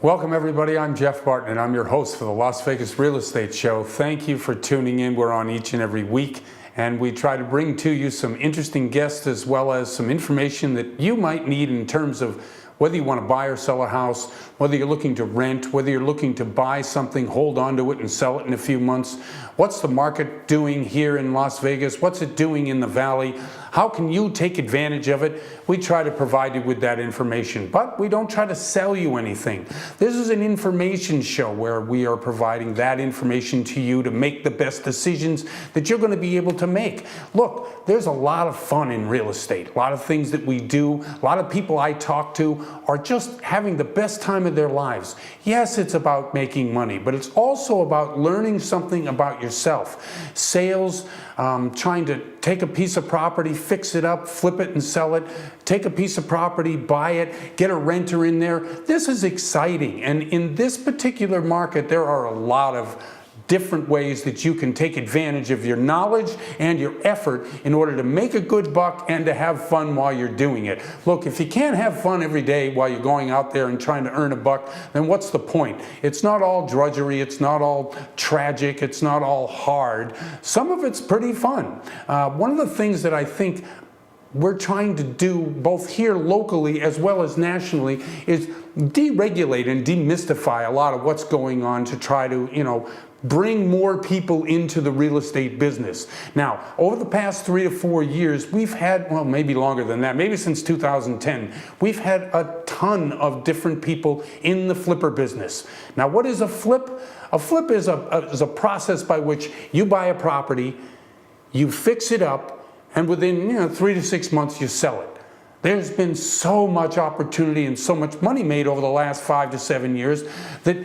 Welcome everybody, I'm Jeff Barton and I'm your host for the Las Vegas Real Estate Show. Thank you for tuning in. We're on each and every week and we try to bring to you some interesting guests as well as some information that you might need in terms of whether you want to buy or sell a house, whether you're looking to rent, whether you're looking to buy something, hold on to it and sell it in a few months. What's the market doing here in Las Vegas? What's it doing in the Valley? How can you take advantage of it? We try to provide you with that information, but we don't try to sell you anything. This is an information show where we are providing that information to you to make the best decisions that you're going to be able to make. Look, there's a lot of fun in real estate, a lot of things that we do, a lot of people I talk to are just having the best time of their lives. Yes, it's about making money, but it's also about learning something about yourself. Sales, trying to take a piece of property, fix it up, flip it and sell it, take a piece of property, buy it, get a renter in there. This is exciting. And in this particular market, there are a lot of different ways that you can take advantage of your knowledge and your effort in order to make a good buck and to have fun while you're doing it. Look, if you can't have fun every day while you're going out there and trying to earn a buck, then what's the point? It's not all drudgery, it's not all tragic, it's not all hard. Some of it's pretty fun. One of the things that I think we're trying to do both here locally as well as nationally is deregulate and demystify a lot of what's going on to try to, bring more people into the real estate business. Now, over the past 3 to 4 years, we've had, well, maybe longer than that, maybe since 2010, we've had a ton of different people in the flipper business. Now, what is a flip? A flip is a process by which you buy a property, you fix it up, and within 3 to 6 months, you sell it. There's been so much opportunity and so much money made over the last 5 to 7 years that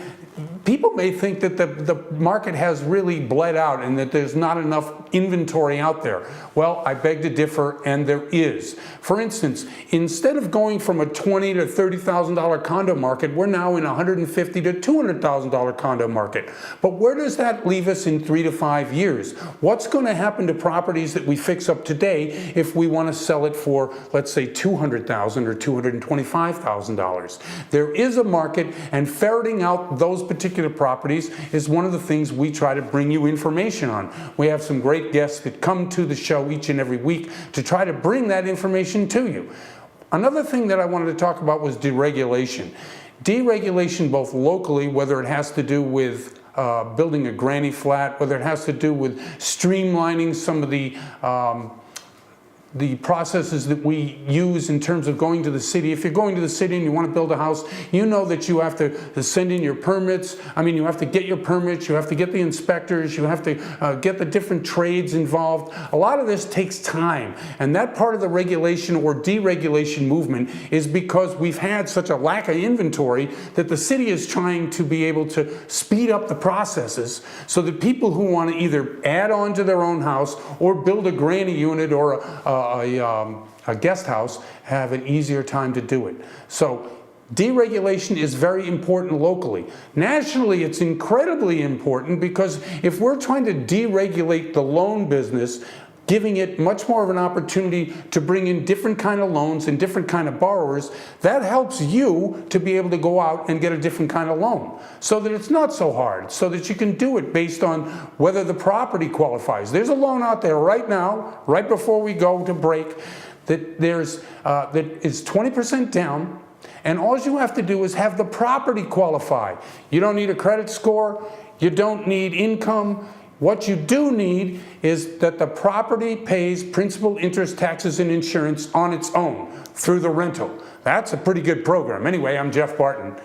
people may think that the market has really bled out and that there's not enough inventory out there. Well, I beg to differ, and there is. For instance, instead of going from a $20,000 to $30,000 condo market, we're now in a $150,000 to $200,000 condo market. But where does that leave us in 3 to 5 years? What's going to happen to properties that we fix up today if we want to sell it for, let's say, $200,000 or $225,000? There is a market, and ferreting out those particular properties is one of the things we try to bring you information on. We have some great guests that come to the show each and every week to try to bring that information to you. Another thing that I wanted to talk about was deregulation. Deregulation both locally, whether it has to do with building a granny flat, whether it has to do with streamlining some of the processes that we use in terms of going to the city. If you're going to the city and you want to build a house, you know that you have to send in your permits. You have to get your permits, you have to get the inspectors, you have to get the different trades involved. A lot of this takes time, and that part of the regulation or deregulation movement is because we've had such a lack of inventory that the city is trying to be able to speed up the processes so that people who want to either add on to their own house or build a granny unit or a guest house have an easier time to do it. So deregulation is very important locally. Nationally, it's incredibly important because if we're trying to deregulate the loan business, giving it much more of an opportunity to bring in different kind of loans and different kind of borrowers, that helps you to be able to go out and get a different kind of loan so that it's not so hard, so that you can do it based on whether the property qualifies. There's a loan out there right now, right before we go to break, that is 20% down, and all you have to do is have the property qualify. You don't need a credit score, you don't need income. What you do need is that the property pays principal, interest, taxes, and insurance on its own through the rental. That's a pretty good program. Anyway, I'm Jeff Barton,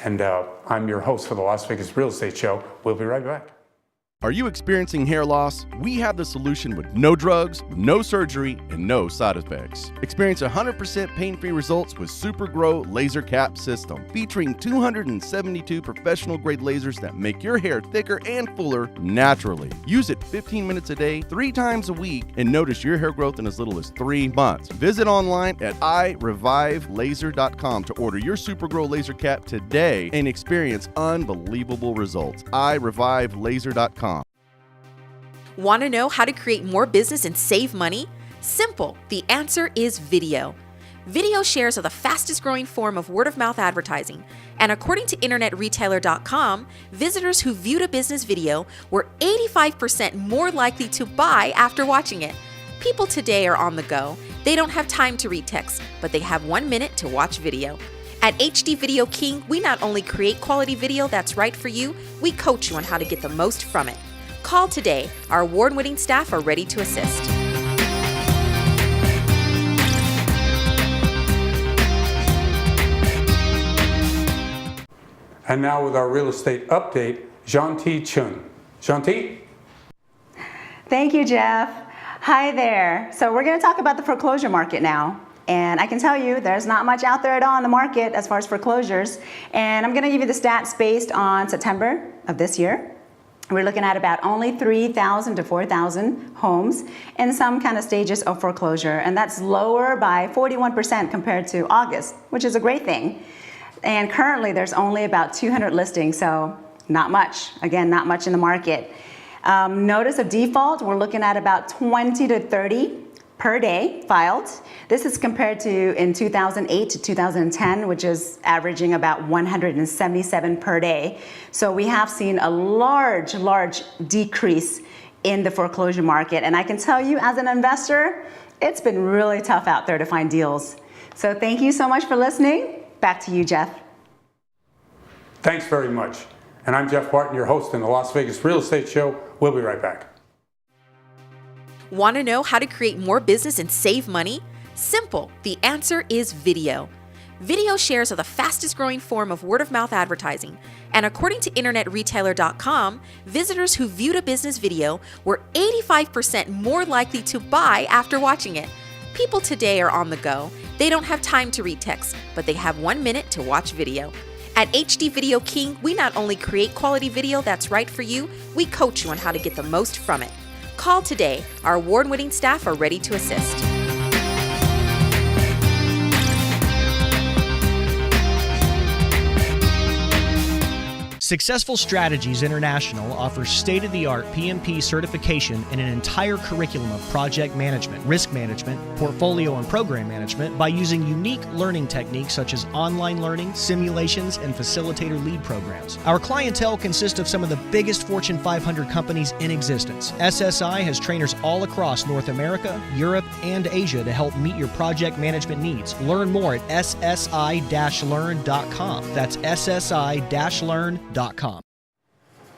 and I'm your host for the Las Vegas Real Estate Show. We'll be right back. Are you experiencing hair loss? We have the solution with no drugs, no surgery, and no side effects. Experience 100% pain-free results with Super Grow Laser Cap System, featuring 272 professional-grade lasers that make your hair thicker and fuller naturally. Use it 15 minutes a day, 3 times a week, and notice your hair growth in as little as 3 months. Visit online at irevivelaser.com to order your Super Grow Laser Cap today and experience unbelievable results. irevivelaser.com. Want to know how to create more business and save money? Simple. The answer is video. Video shares are the fastest growing form of word-of-mouth advertising, and according to InternetRetailer.com, visitors who viewed a business video were 85% more likely to buy after watching it. People today are on the go. They don't have time to read text, but they have 1 minute to watch video. At HD Video King, we not only create quality video that's right for you, we coach you on how to get the most from it. Call today. Our award-winning staff are ready to assist. And now with our real estate update, Jean-T Chun. Jean-T? Thank you, Jeff. Hi there. So we're going to talk about the foreclosure market now. And I can tell you there's not much out there at all in the market as far as foreclosures. And I'm going to give you the stats based on September of this year. We're looking at about only 3,000 to 4,000 homes in some kind of stages of foreclosure. And that's lower by 41% compared to August, which is a great thing. And currently there's only about 200 listings, so not much. Again, not much in the market. Notice of default, we're looking at about 20 to 30 per day filed. This is compared to in 2008 to 2010, which is averaging about 177 per day. So we have seen a large decrease in the foreclosure market. And I can tell you as an investor, it's been really tough out there to find deals. So thank you so much for listening. Back to you, Jeff. Thanks very much. And I'm Jeff Barton, your host in the Las Vegas Real Estate Show. We'll be right back. Want to know how to create more business and save money? Simple. The answer is video. Video shares are the fastest growing form of word-of-mouth advertising, and according to InternetRetailer.com, visitors who viewed a business video were 85% more likely to buy after watching it. People today are on the go. They don't have time to read text, but they have 1 minute to watch video. At HD Video King, we not only create quality video that's right for you, we coach you on how to get the most from it. Call today. Our award-winning staff are ready to assist. Successful Strategies International offers state-of-the-art PMP certification in an entire curriculum of project management, risk management, portfolio and program management by using unique learning techniques such as online learning, simulations, and facilitator lead programs. Our clientele consists of some of the biggest Fortune 500 companies in existence. SSI has trainers all across North America, Europe, and Asia to help meet your project management needs. Learn more at ssi-learn.com. That's ssi-learn.com.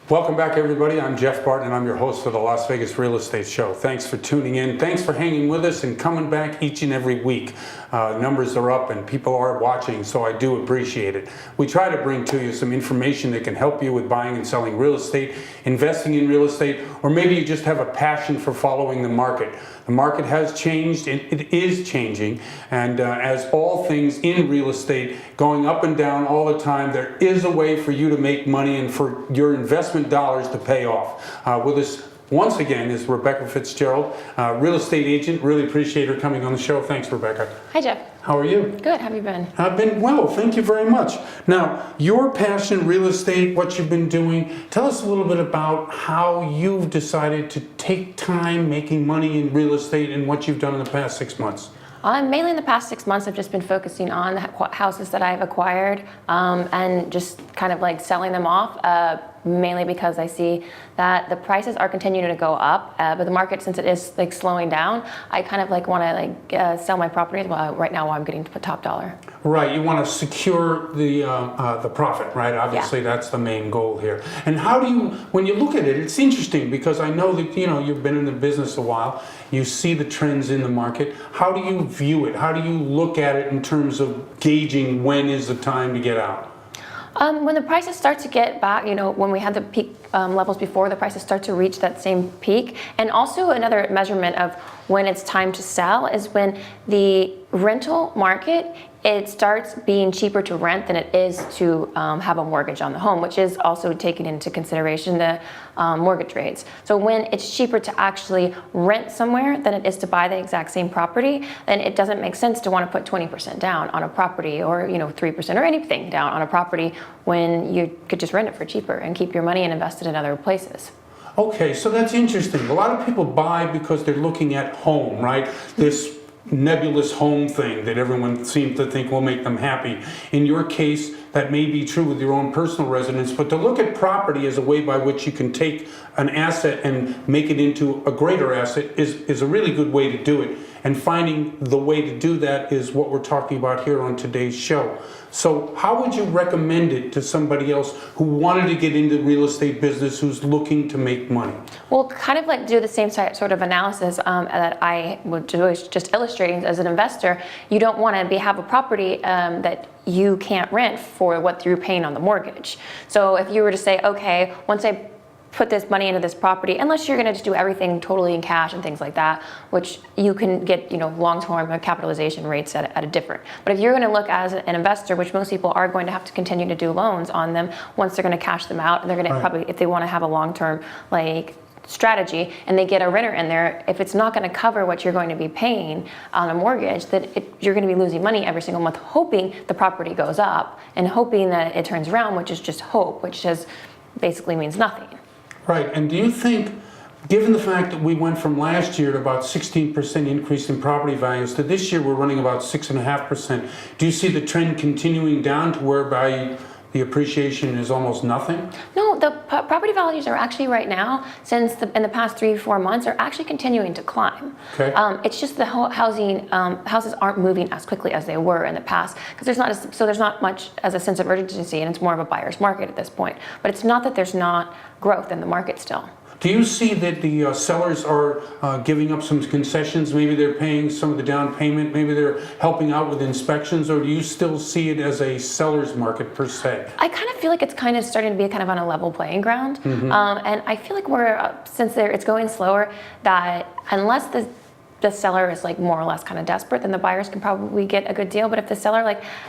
Welcome back, everybody. I'm Jeff Barton, and I'm your host for the Las Vegas Real Estate Show. Thanks for tuning in. Thanks for hanging with us and coming back each and every week. Numbers are up and people are watching, so I do appreciate it. We try to bring to you some information that can help you with buying and selling real estate, investing in real estate, or maybe you just have a passion for following the market. The market has changed, and it is changing, and as all things in real estate, going up and down all the time, there is a way for you to make money and for your investment dollars to pay off. With us once again is Rebecca Fitzgerald, real estate agent. Really appreciate her coming on the show. Thanks, Rebecca. Hi, Jeff. How are you? Good. How have you been? I've been well, thank you very much. Now, your passion, real estate, what you've been doing, tell us a little bit about how you've decided to take time making money in real estate and what you've done in the past 6 months. Mainly in the past 6 months, I've just been focusing on the houses that I've acquired and just kind of like selling them off, mainly because I see that the prices are continuing to go up, but the market, since it is like slowing down, I kind of like want to like sell my properties right now while I'm getting top dollar. Right, you want to secure the profit, right? Obviously, that's the main goal here. And how do you, when you look at it, it's interesting because I know that you've been in the business a while. You see the trends in the market. How do you view it? How do you look at it in terms of gauging when is the time to get out? When the prices start to get back, when we had the peak levels before, the prices start to reach that same peak. And also another measurement of when it's time to sell is when the rental market, it starts being cheaper to rent than it is to have a mortgage on the home, which is also taking into consideration the mortgage rates. So when it's cheaper to actually rent somewhere than it is to buy the exact same property, then it doesn't make sense to want to put 20% down on a property or 3% or anything down on a property when you could just rent it for cheaper and keep your money and invest it in other places. Okay, so that's interesting. A lot of people buy because they're looking at home, right? This nebulous home thing that everyone seems to think will make them happy. In your case, that may be true with your own personal residence, but to look at property as a way by which you can take an asset and make it into a greater asset is a really good way to do it. And finding the way to do that is what we're talking about here on today's show. So how would you recommend it to somebody else who wanted to get into the real estate business, who's looking to make money? Well, kind of like do the same sort of analysis that I would do, just illustrating as an investor. You don't want to have a property that you can't rent for what you're paying on the mortgage. So if you were to say, okay, once I put this money into this property, unless you're going to just do everything totally in cash and things like that, which you can get, long-term capitalization rates at a different. But if you're going to look as an investor, which most people are going to have to continue to do loans on them once they're going to cash them out, and they're going to probably, if they want to have a long-term strategy, and they get a renter in there, if it's not going to cover what you're going to be paying on a mortgage, you're going to be losing money every single month, hoping the property goes up and hoping that it turns around, which is just hope, which basically means nothing. Right, and do you think, given the fact that we went from last year to about 16% increase in property values to this year we're running about 6.5%, do you see the trend continuing down to whereby the appreciation is almost nothing? No, the property values are actually right now, in the past 3-4 months, are actually continuing to climb. Okay. It's just the houses aren't moving as quickly as they were in the past, because there's not much as a sense of urgency, and it's more of a buyer's market at this point. But it's not that there's not growth in the market still. Do you see that the sellers are giving up some concessions? Maybe they're paying some of the down payment, maybe they're helping out with inspections, or do you still see it as a seller's market per se? I kind of feel like it's kind of starting to be kind of on a level playing ground. And I feel like since it's going slower, that unless the seller is more or less kind of desperate, then the buyers can probably get a good deal. But if the seller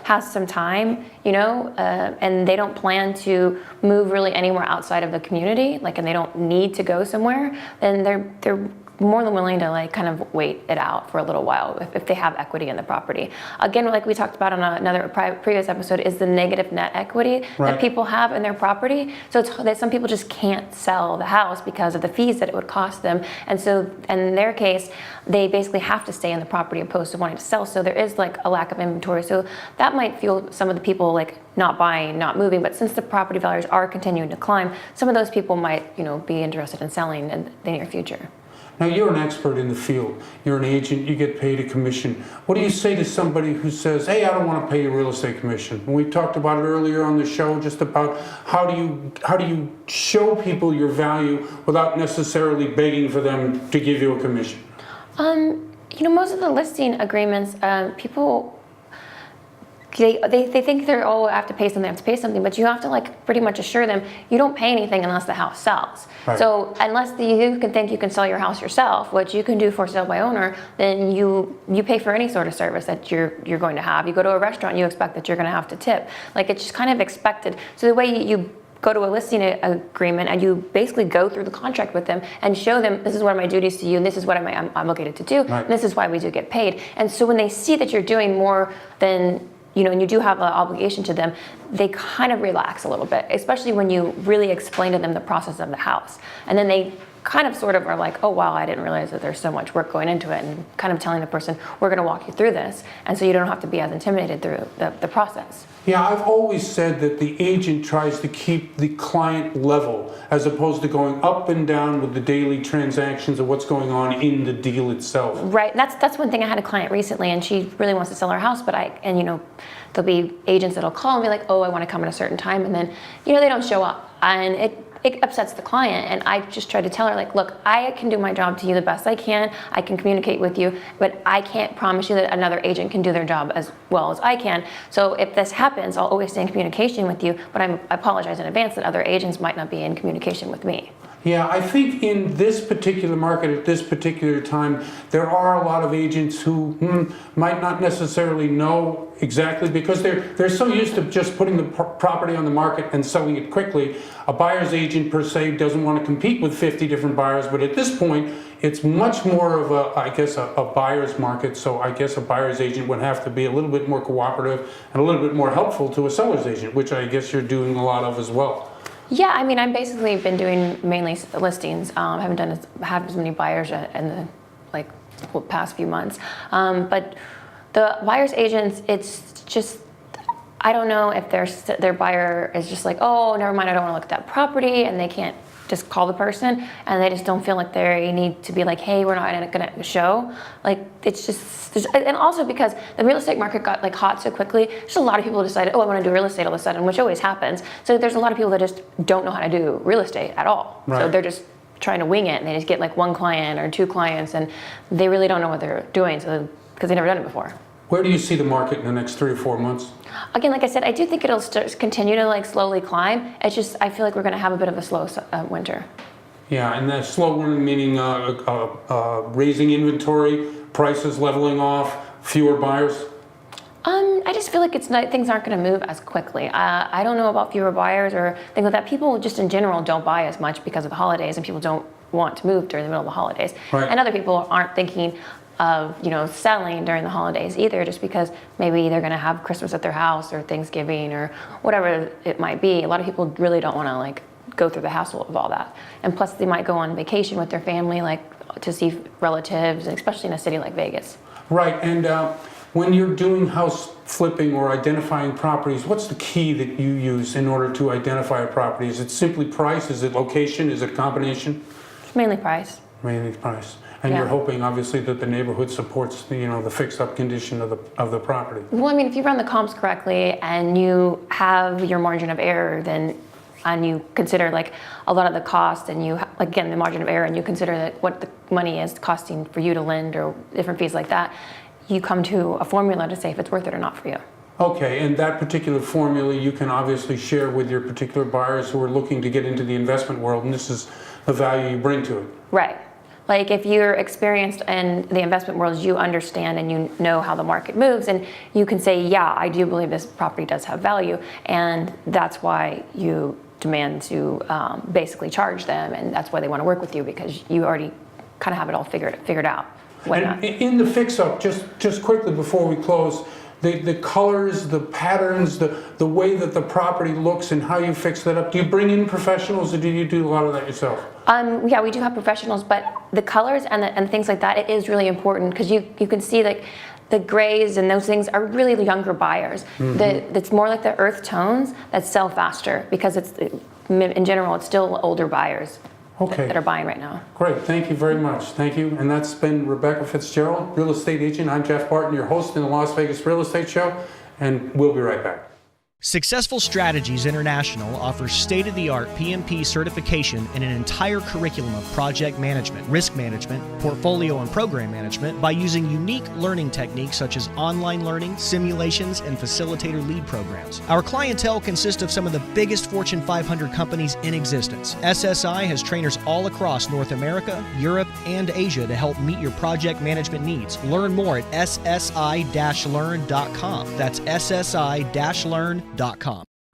has some time, and they don't plan to move really anywhere outside of the community, and they don't need to go somewhere, then they're more than willing to kind of wait it out for a little while if they have equity in the property. Again, like we talked about on another previous episode, is the negative net equity that people have in their property. So it's that some people just can't sell the house because of the fees that it would cost them. And so in their case, they basically have to stay in the property opposed to wanting to sell. So there is a lack of inventory. So that might fuel some of the people not buying, not moving. But since the property values are continuing to climb, some of those people might be interested in selling in the near future. Now, you're an expert in the field. You're an agent. You get paid a commission. What do you say to somebody who says, hey, I don't want to pay you a real estate commission? And we talked about it earlier on the show, just about how do you show people your value without necessarily begging for them to give you a commission? Most of the listing agreements, people, they think they're, I have to pay something, but you have to pretty much assure them you don't pay anything unless the house sells. Right. So unless you can think you can sell your house yourself, which you can do for sale by owner, then you pay for any sort of service that you're going to have. You go to a restaurant, you expect that you're going to have to tip. It's just kind of expected. So the way you go to a listing agreement and you basically go through the contract with them and show them, this is what are my duties to you, and this is what I'm obligated to do, and this is why we do get paid. And so when they see that you're doing more than and you do have an obligation to them, they kind of relax a little bit, especially when you really explain to them the process of the house. And then they kind of sort of are like, oh wow, I didn't realize that there's so much work going into it, and kind of telling the person, we're going to walk you through this, and so you don't have to be as intimidated through the process. Yeah, I've always said that the agent tries to keep the client level as opposed to going up and down with the daily transactions of what's going on in the deal itself. Right, that's one thing. I had a client recently, and she really wants to sell her house, but there'll be agents that'll call and be like, oh, I want to come at a certain time, and then they don't show up, and it upsets the client. And I just try to tell her, look, I can do my job to you the best I can. I can communicate with you, but I can't promise you that another agent can do their job as well as I can. So if this happens, I'll always stay in communication with you, but I apologize in advance that other agents might not be in communication with me. Yeah, I think in this particular market at this particular time, there are a lot of agents who might not necessarily know exactly, because they're so used to just putting the property on the market and selling it quickly. A buyer's agent per se doesn't want to compete with 50 different buyers, but at this point, it's much more of a buyer's market. So I guess a buyer's agent would have to be a little bit more cooperative and a little bit more helpful to a seller's agent, which I guess you're doing a lot of as well. Yeah, I've basically been doing mainly listings. I haven't have as many buyers in the past few months. But the buyer's agents, it's just, I don't know if their buyer is just like, oh, never mind, I don't want to look at that property, and they can't just call the person, and they just don't feel like they need to be like, hey, we're not going to show. Like, it's just, and also because the real estate market got like hot so quickly, just a lot of people decided, oh, I want to do real estate all of a sudden, which always happens. So there's a lot of people that just don't know how to do real estate at all. Right. So they're just trying to wing it, and they just get like one client or two clients, and they really don't know what they're doing, so because they've never done it before. Where do you see the market in the next 3 or 4 months? Again, like I said, I do think it'll continue to like slowly climb. It's just, I feel like we're going to have a bit of a slow winter. Yeah, and that slow one meaning raising inventory, prices leveling off, fewer buyers? I just feel like things aren't going to move as quickly. I don't know about fewer buyers or things like that. People just in general don't buy as much because of the holidays, and people don't want to move during the middle of the holidays. Right. And other people aren't thinking of selling during the holidays either, just because maybe they're going to have Christmas at their house or Thanksgiving or whatever it might be. A lot of people really don't want to like go through the hassle of all that, and plus they might go on vacation with their family, like to see relatives, especially in a city like Vegas. Right, and when you're doing house flipping or identifying properties, what's the key that you use in order to identify a property? Is it simply price? Is it location? Is it a combination? It's mainly price. Mainly price. And Yeah. you're hoping, obviously, that the neighborhood supports the fixed-up condition of the property. Well, I mean, if you run the comps correctly and you have your margin of error, and you consider like a lot of the cost, and you again the margin of error, and you consider that what the money is costing for you to lend or different fees like that, you come to a formula to say if it's worth it or not for you. Okay, and that particular formula you can obviously share with your particular buyers who are looking to get into the investment world, and this is the value you bring to it. Right. Like if you're experienced in the investment world, you understand and you know how the market moves, and you can say, yeah, I do believe this property does have value, and that's why you demand to basically charge them, and that's why they want to work with you, because you already kind of have it all figured out. And in the fix-up, just quickly before we close, the colors, the patterns, the way that the property looks and how you fix that up, do you bring in professionals, or do you do a lot of that yourself? Yeah, we do have professionals, but the colors and things like that, it is really important, because you can see like the grays and those things are really the younger buyers. Mm-hmm. It's more like the earth tones that sell faster, because in general it's still older buyers. Okay. That are buying right now. Great, thank you very much. Thank you. And that's been Rebecca Fitzgerald, real estate agent. I'm Jeff Barton, your host in the Las Vegas Real Estate Show, and we'll be right back. Successful Strategies International offers state-of-the-art PMP certification in an entire curriculum of project management, risk management, portfolio and program management by using unique learning techniques such as online learning, simulations, and facilitator lead programs. Our clientele consists of some of the biggest Fortune 500 companies in existence. SSI has trainers all across North America, Europe, and Asia to help meet your project management needs. Learn more at ssi-learn.com. That's ssi-learn.com.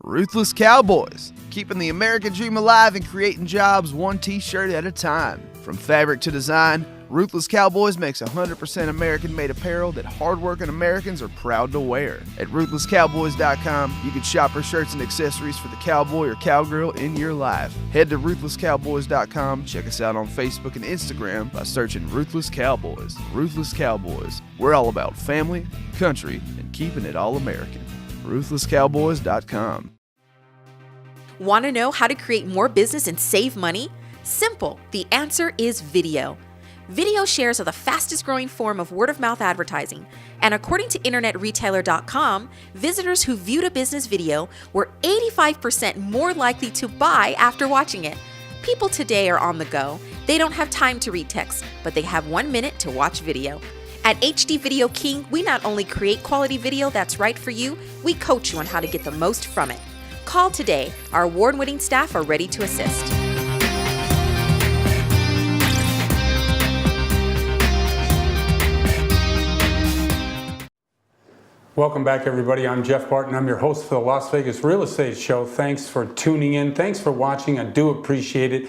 Ruthless Cowboys, keeping the American dream alive and creating jobs one t-shirt at a time. From fabric to design, Ruthless Cowboys makes 100% American-made apparel that hardworking Americans are proud to wear. At RuthlessCowboys.com, you can shop for shirts and accessories for the cowboy or cowgirl in your life. Head to RuthlessCowboys.com, check us out on Facebook and Instagram by searching Ruthless Cowboys. Ruthless Cowboys, we're all about family, country, and keeping it all American. RuthlessCowboys.com. Want to know how to create more business and save money? Simple. The answer is video. Video shares are the fastest growing form of word-of-mouth advertising, and according to InternetRetailer.com, visitors who viewed a business video were 85% more likely to buy after watching it. People today are on the go. They don't have time to read text, but they have 1 minute to watch video. At HD Video King, we not only create quality video that's right for you, we coach you on how to get the most from it. Call today. Our award-winning staff are ready to assist. Welcome back, everybody. I'm Jeff Barton. I'm your host for the Las Vegas Real Estate Show. Thanks for tuning in. Thanks for watching. I do appreciate it.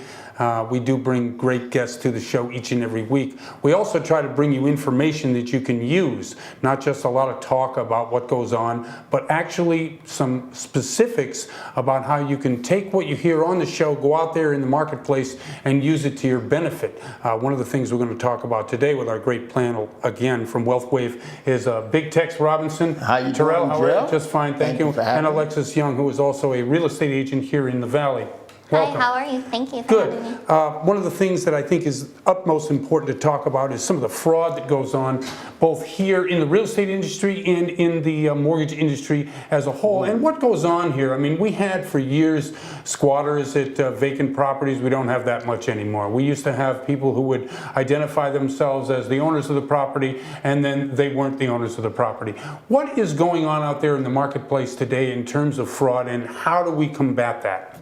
We do bring great guests to the show each and every week. We also try to bring you information that you can use, not just a lot of talk about what goes on, but actually some specifics about how you can take what you hear on the show, go out there in the marketplace, and use it to your benefit. One of the things we're going to talk about today with our great panel, again, from WealthWave, is Big Tex Robinson. How you Terrell, doing, how are you? Jeff? Just fine, thank you. you for having And me. Alexis Young, who is also a real estate agent here in the Valley. Welcome. Hi, how are you? Thank you for Good. having me. One of the things that I think is utmost important to talk about is some of the fraud that goes on both here in the real estate industry and in the mortgage industry as a whole. And what goes on here? I mean, we had for years squatters at vacant properties. We don't have that much anymore. We used to have people who would identify themselves as the owners of the property, and then they weren't the owners of the property. What is going on out there in the marketplace today in terms of fraud, and how do we combat that?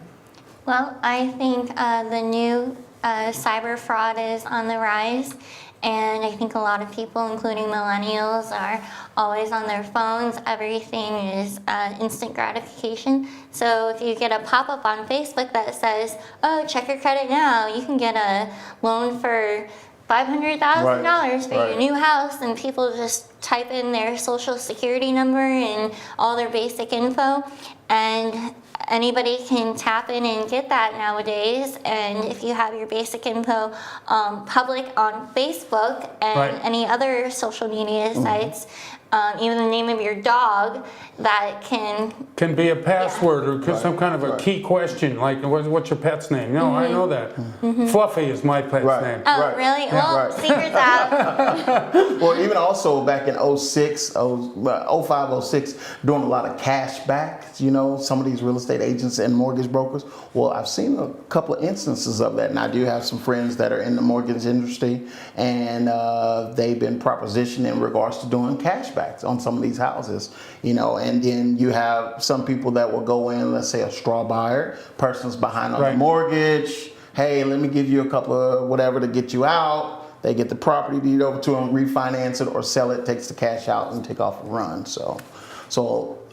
Well, I think the new cyber fraud is on the rise, and I think a lot of people, including millennials, are always on their phones. Everything is instant gratification. So if you get a pop-up on Facebook that says, oh, check your credit now, you can get a loan for $500,000 for your new house, and people just type in their social security number and all their basic info, and anybody can tap in and get that nowadays. And if you have your basic info public on Facebook and any other social media sites, even the name of your dog, that can be a password or some kind of a key question, like what's your pet's name? No, I know that. Fluffy is my pet's name. Oh, really? Well, secret's out. Well, even also back in 05, 06, doing a lot of cash back, you know, some of these real estate agents and mortgage brokers. Well, I've seen a couple of instances of that, and I do have some friends that are in the mortgage industry, and they've been propositioned in regards to doing cash backs on some of these houses, you know. And then you have some people that will go in, let's say a straw buyer, person's behind on the mortgage. Hey, let me give you a couple of whatever to get you out. They get the property deed over to them, refinance it or sell it, takes the cash out and take off and run. So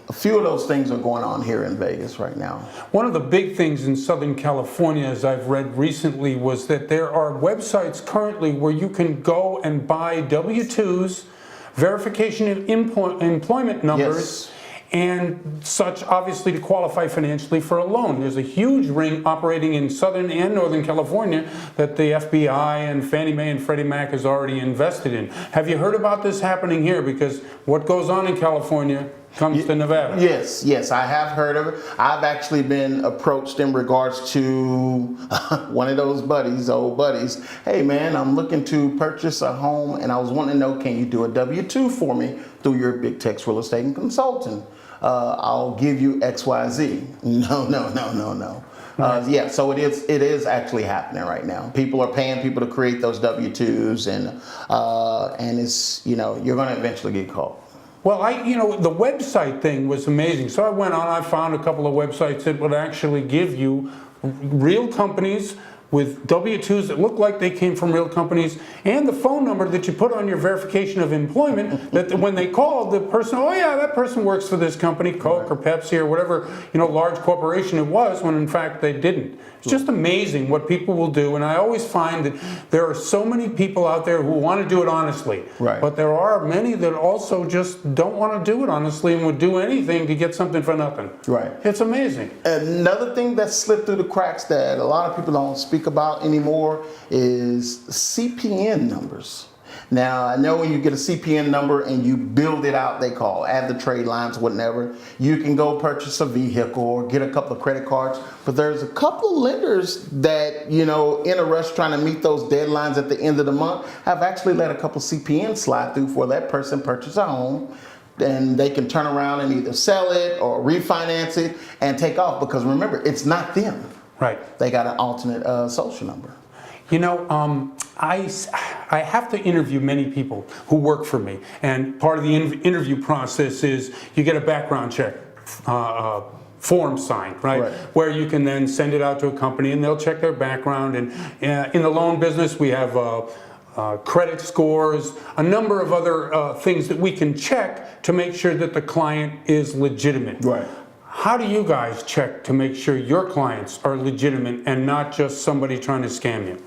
a few of those things are going on here in Vegas right now. One of the big things in Southern California, as I've read recently, was that there are websites currently where you can go and buy W-2s, verification of employment numbers, and such, obviously, to qualify financially for a loan. There's a huge ring operating in Southern and Northern California that the FBI and Fannie Mae and Freddie Mac has already invested in. Have you heard about this happening here? Because what goes on in California comes to Nevada. Yes, I have heard of it. I've actually been approached in regards to one of those old buddies. Hey man, I'm looking to purchase a home and I was wanting to know, can you do a W-2 for me through your Big Tex Real Estate and Consultant? I'll give you XYZ. No. Yeah, so it is actually happening right now. People are paying people to create those W-2s, and it's, you know, you're going to eventually get caught. Well, the website thing was amazing. So I went on, I found a couple of websites that would actually give you real companies with W-2s that look like they came from real companies, and the phone number that you put on your verification of employment, that when they called, the person, oh yeah, that person works for this company, Coke or Pepsi or whatever, large corporation it was, when in fact they didn't. It's just amazing what people will do, and I always find that there are so many people out there who want to do it honestly, but there are many that also just don't want to do it honestly and would do anything to get something for nothing. It's amazing. Another thing that slipped through the cracks that a lot of people don't speak about anymore is CPN numbers. Now, I know when you get a CPN number and you build it out, they call, add the trade lines, whatever, you can go purchase a vehicle or get a couple of credit cards. But there's a couple of lenders that, in a rush trying to meet those deadlines at the end of the month, have actually let a couple CPN slide through for that person purchase a home. And they can turn around and either sell it or refinance it and take off, because remember, it's not them. They got an alternate social number. I have to interview many people who work for me, and part of the interview process is you get a background check form signed, where you can then send it out to a company and they'll check their background. And in the loan business, we have credit scores, a number of other things that we can check to make sure that the client is legitimate. Right. How do you guys check to make sure your clients are legitimate and not just somebody trying to scam you?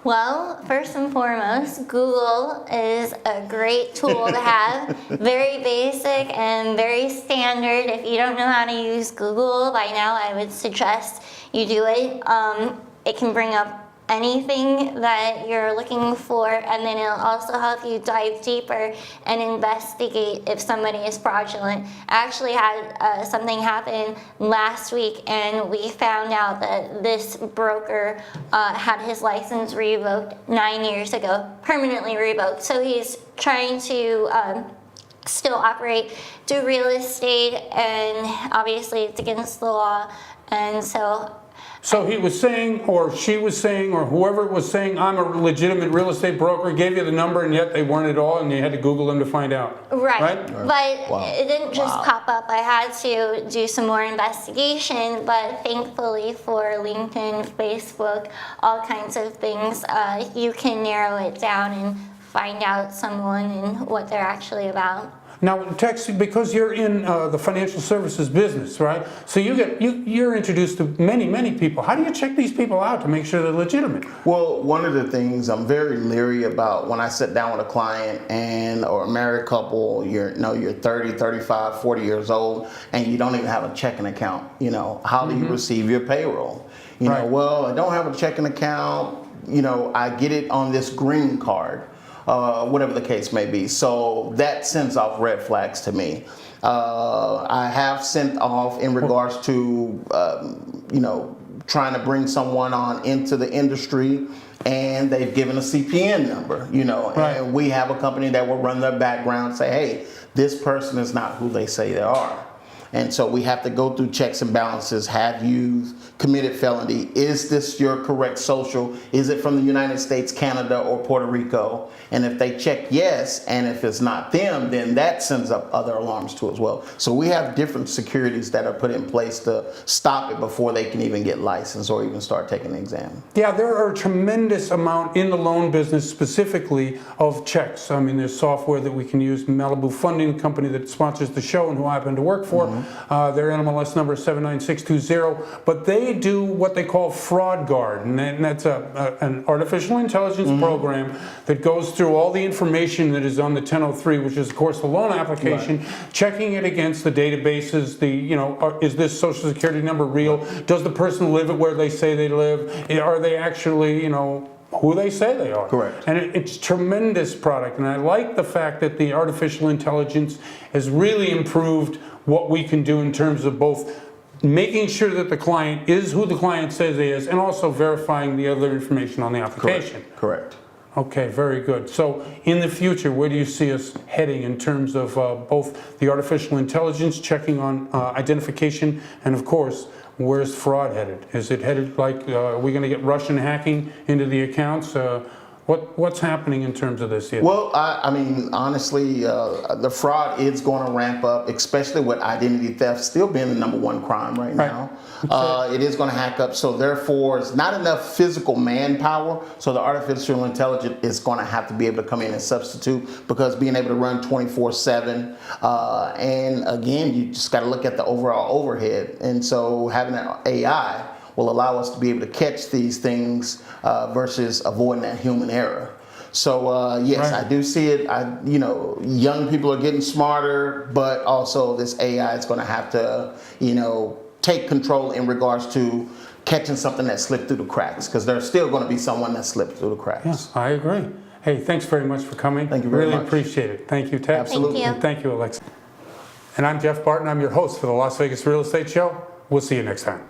Well, first and foremost, Google is a great tool to have. Very basic and very standard. If you don't know how to use Google by now, I would suggest you do it. It can bring up anything that you're looking for, and then it'll also help you dive deeper and investigate if somebody is fraudulent. I actually had something happen last week, and we found out that this broker had his license revoked 9 years ago, permanently revoked. So he's trying to still operate, do real estate, and obviously it's against the law. And so he was saying, or she was saying, or whoever was saying, I'm a legitimate real estate broker, gave you the number, and yet they weren't at all, and you had to Google them to find out. Right. But it didn't just pop up. I had to do some more investigation, but thankfully for LinkedIn, Facebook, all kinds of things, you can narrow it down and find out someone and what they're actually about. Now, Tex, because you're in the financial services business, right? So you're introduced to many people. How do you check these people out to make sure they're legitimate? Well, one of the things I'm very leery about when I sit down with a client or a married couple, you're 30, 35, 40 years old, and you don't even have a checking account. How do you receive your payroll? Well, I don't have a checking account. I get it on this green card. Whatever the case may be. So that sends off red flags to me. I have sent off in regards to, trying to bring someone on into the industry, and they've given a CPN number, and we have a company that will run their background and say, hey, this person is not who they say they are. And so we have to go through checks and balances. Have you committed felony? Is this your correct social? Is it from the United States, Canada, or Puerto Rico? And if they check yes, and if it's not them, then that sends up other alarms too as well. So we have different securities that are put in place to stop it before they can even get licensed or even start taking the exam. Yeah, there are a tremendous amount in the loan business specifically of checks. I mean, there's software that we can use. Malibu Funding, the company that sponsors the show and who I happen to work for, their NMLS number is 79620, but they do what they call Fraud Guard, and that's an artificial intelligence program that goes through all the information that is on the 1003, which is of course the loan application, checking it against the databases, is this social security number real? Does the person live at where they say they live? Are they actually, who they say they are? Correct. And it's a tremendous product, and I like the fact that the artificial intelligence has really improved what we can do in terms of both making sure that the client is who the client says he is, and also verifying the other information on the application. Correct. Okay, very good. So in the future, where do you see us heading in terms of both the artificial intelligence, checking on identification, and of course, where's fraud headed? Is it headed like, are we going to get Russian hacking into the accounts? What's happening in terms of this? Well, I mean, honestly, the fraud is going to ramp up, especially with identity theft still being the #1 crime right now. It is going to hack up, so therefore, it's not enough physical manpower, so the artificial intelligence is going to have to be able to come in and substitute, because being able to run 24/7, and again, you just got to look at the overall overhead, and so having an AI will allow us to be able to catch these things versus avoiding that human error. So yes, I do see it. Young people are getting smarter, but also this AI is going to have to, take control in regards to catching something that slipped through the cracks, because there's still going to be someone that slipped through the cracks. Yes, I agree. Hey, thanks very much for coming. Thank you very much. Really appreciate it. Thank you, Ted. Absolutely. Thank you. And thank you, Alexa. And I'm Jeff Barton. I'm your host for the Las Vegas Real Estate Show. We'll see you next time.